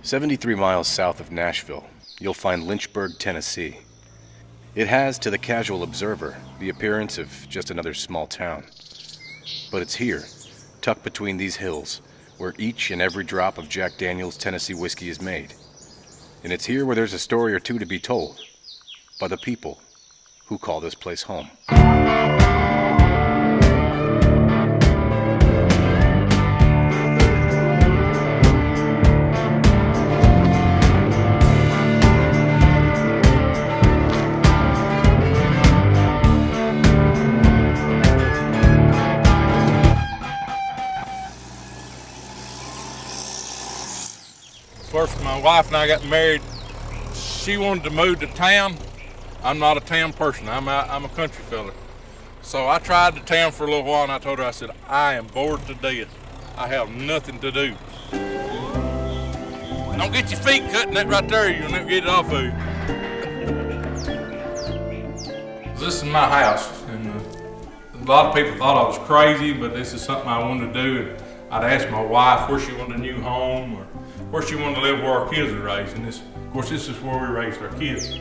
73 miles south of Nashville, you'll find Lynchburg, Tennessee. It has, to the casual observer, the appearance of just another small town. But it's here, tucked between these hills, where each and every drop of Jack Daniel's Tennessee whiskey is made. And it's here where there's a story or two to be told by the people who call this place home. First, my wife and I got married. She wanted to move to town. I'm not a town person. I'm a country fella. So I tried the town for a little while, and I told her, I said, I am bored to death. I have nothing to do. Don't get your feet cutting that right there. You'll never get it off of you. This is my house, and a lot of people thought I was crazy, but this is something I wanted to do. And I'd ask my wife where she wanted a new home or where she wanted to live where our kids were raised. And of course, this is where we raised our kids.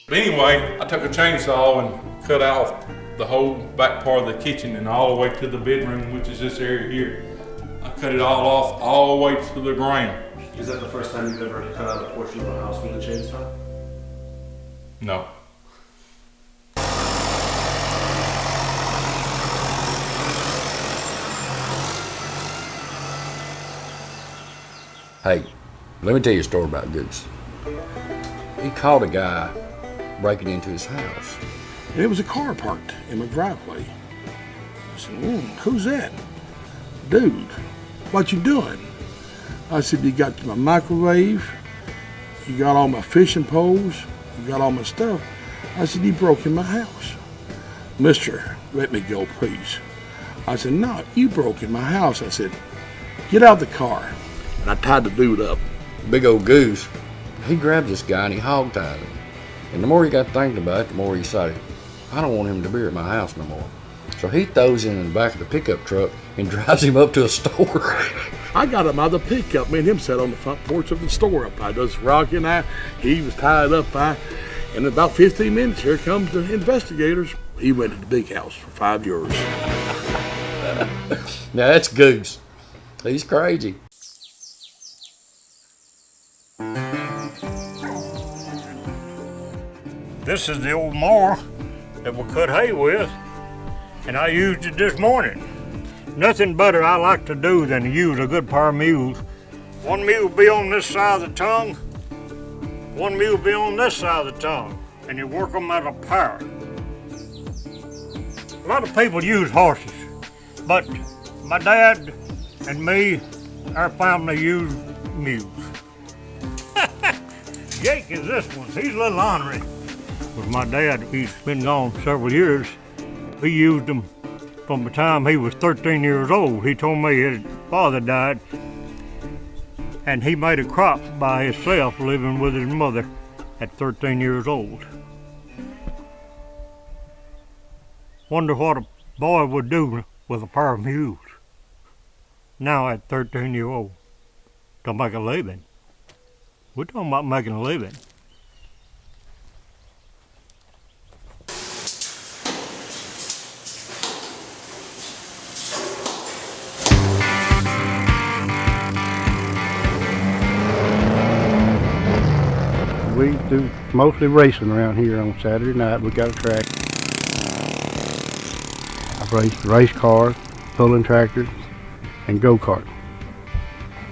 But anyway, I took a chainsaw and cut off the whole back part of the kitchen and all the way to the bedroom, which is this area here. I cut it all off, all the way to the ground. Is that the first time you've ever cut out a portion of a house with a chainsaw? No. Hey, let me tell you a story about Goose. He caught a guy breaking into his house. And it was a car parked in my driveway. I said, who's that? Dude, what you doing? I said, you got my microwave, you got all my fishing poles, you got all my stuff. I said, you broke in my house. Mister, let me go, please. I said, no, you broke in my house. I said, get out of the car. And I tied the dude up. Big old Goose, he grabbed this guy and he hog-tied him. And the more he got thinking about it, the more he decided, I don't want him to be at my house no more. So he throws him in the back of the pickup truck and drives him up to a store. I got him out of the pickup. Me and him sat on the front porch of the store up by this Rocky and he was tied up by. In about 15 minutes, here comes the investigators. He went to the big house for 5 years. Now that's Goose. He's crazy. This is the old mower that we cut hay with, and I used it this morning. Nothing better I like to do than to use a good pair of mules. One mule be on this side of the tongue, one mule be on this side of the tongue, and you work them as a pair. A lot of people use horses, but my dad and me, our family used mules. Jake is this one, he's a little ornery. But my dad, he's been gone several years. He used them from the time he was 13 years old. He told me his father died, and he made a crop by himself living with his mother at 13 years old. Wonder what a boy would do with a pair of mules now at 13 years old to make a living. We're talking about making a living. We do mostly racing around here on Saturday night. We got a track. I've raced race cars, pulling tractors, and go-kart.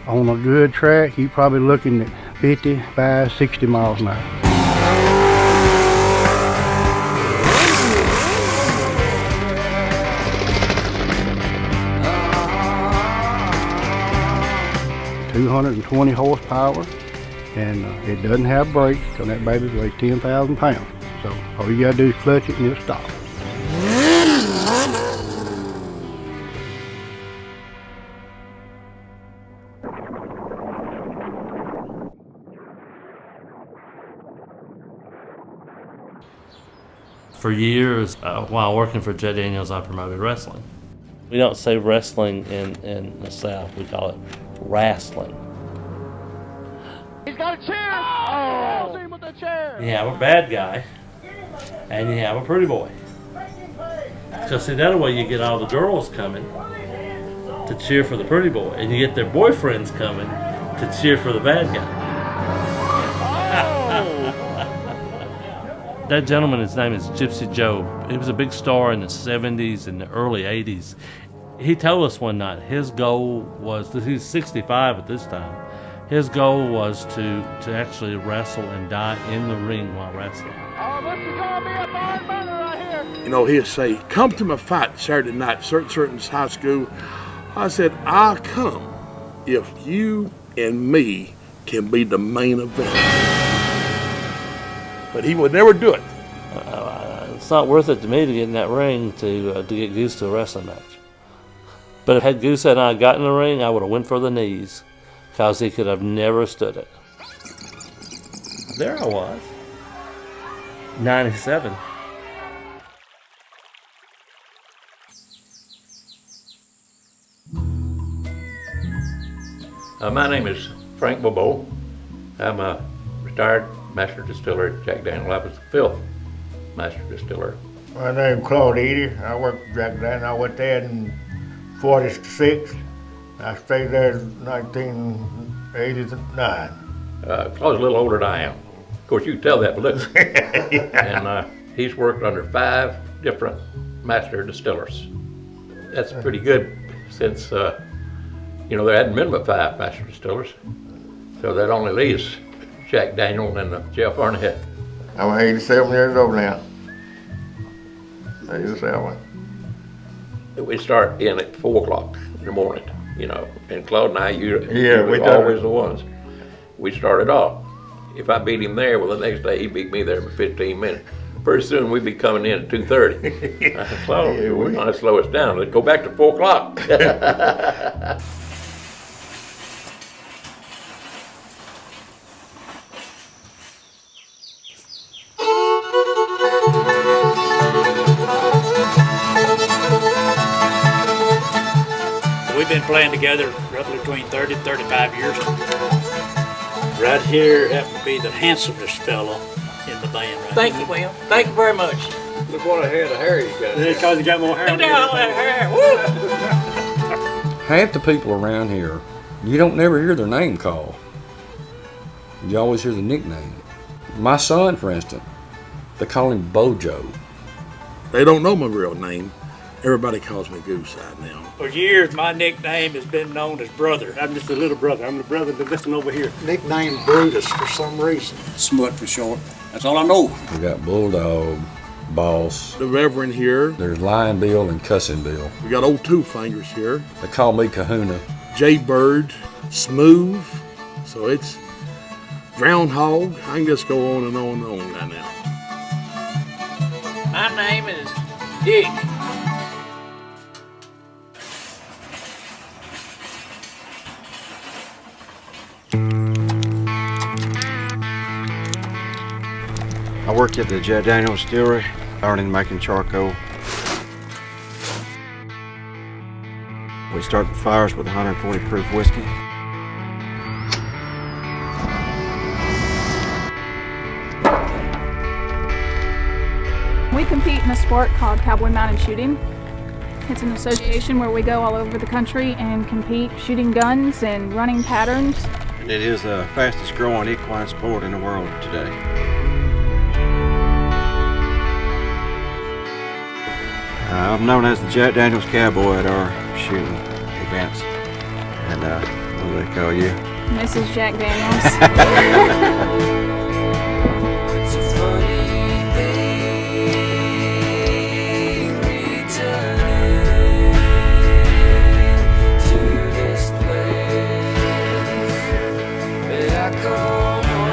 On a good track, you're probably looking at 55, 60 miles an hour. $220 horsepower. And it doesn't have brakes because that baby weighs 10,000 pounds. So all you gotta do is clutch it and it'll stop. For years, while working for Jack Daniel's, I promoted wrestling. We don't say wrestling in the South, we call it wrestling. He's got a chair. Oh, him with the chair. You have a bad guy, and you have a pretty boy. So see, that way you get all the girls coming to cheer for the pretty boy, and you get their boyfriends coming to cheer for the bad guy. That gentleman, his name is Gypsy Joe. He was a big star in the 70s and the early 80s. He told us one night his goal was, he's 65 at this time, his goal was to actually wrestle and die in the ring while wrestling. Oh, this is gonna be a fine burner right here. You know, he'd say, come to my fight Saturday night, certain high school. I said, I'll come if you and me can be the main event. But he would never do it. It's not worth it to me to get in that ring to get Goose to a wrestling match. But had Goose and I got in the ring, I would have went for the knees, because he could have never stood it. There I was, 97. My name is Frank Bobo. I'm a retired master distiller at Jack Daniel. I was the 5th master distiller. My name's Claude Eady. I worked for Jack Daniel. I went there in 46. I stayed there in 1989. Claude's a little older than I am. Of course, you can tell that by looks. And he's worked under 5 different master distillers. That's pretty good since, there hadn't been but 5 master distillers. So that only leaves Jack Daniel and Jeff Arnett. I'm 87 years old now. 87. We start in at 4 o'clock in the morning, and Claude and I, we we always the ones. We started off. If I beat him there, well, the next day he beat me there in 15 minutes. Pretty soon we'd be coming in at 2:30. I said, Claude, we're going to slow us down. Let's go back to 4 o'clock. We've been playing together roughly between 30 and 35 years. Right here happened to be the handsomest fella in the band. Right Thank you, William. Thank you very much. Look what a head of hair you got. It's because he got more hair. Look at all that hair. Woo! Half the people around here, you don't never hear their name called. You always hear the nickname. My son, for instance, they call him Bojo. They don't know my real name. Everybody calls me Goose Side now. For years, my nickname has been known as Brother. I'm just a little brother. I'm the brother to this one over here. Nickname Brutus for some reason. Smut for short. That's all I know. We got Bulldog, Boss. The Reverend here. There's Lion Bill and Cussin' Bill. We got Old Two Fingers here. They call me Kahuna. Jaybird, Smooth. So it's Groundhog. I can just go on and on and on right now. My name is Dick. I work at the Jack Daniel Distillery, learning making charcoal. We start the fires with 140 proof whiskey. We compete in a sport called Cowboy Mounted Shooting. It's an association where we go all over the country and compete shooting guns and running patterns. And it is the fastest growing equine sport in the world today. I'm known as the Jack Daniels Cowboy at our shooting events. And what do they call you? Mrs. Jack Daniels. It's a funny thing returning to this place where I call home.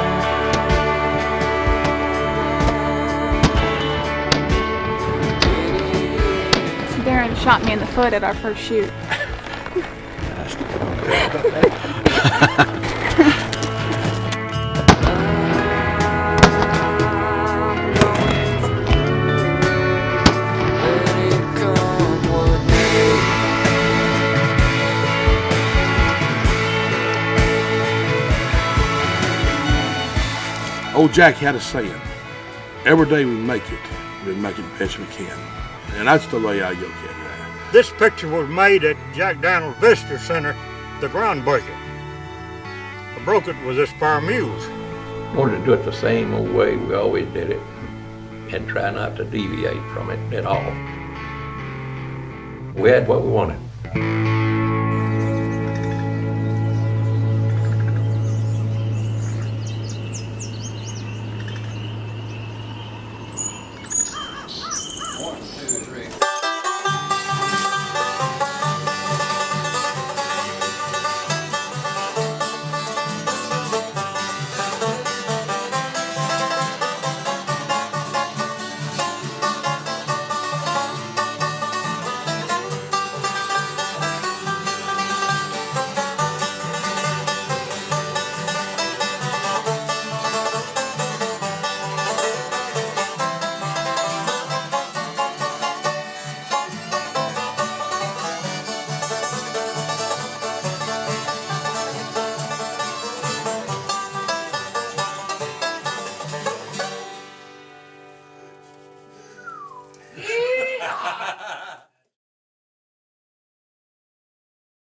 Darren shot me in the foot at our first shoot. Old Jack had a saying, every day we make it the best we can. And that's the way I look at it. This picture was made at Jack Daniels Visitor Center, the groundbreaker. I broke it with this pair of mules. Wanted to do it the same old way we always did it and try not to deviate from it at all. We had what we wanted.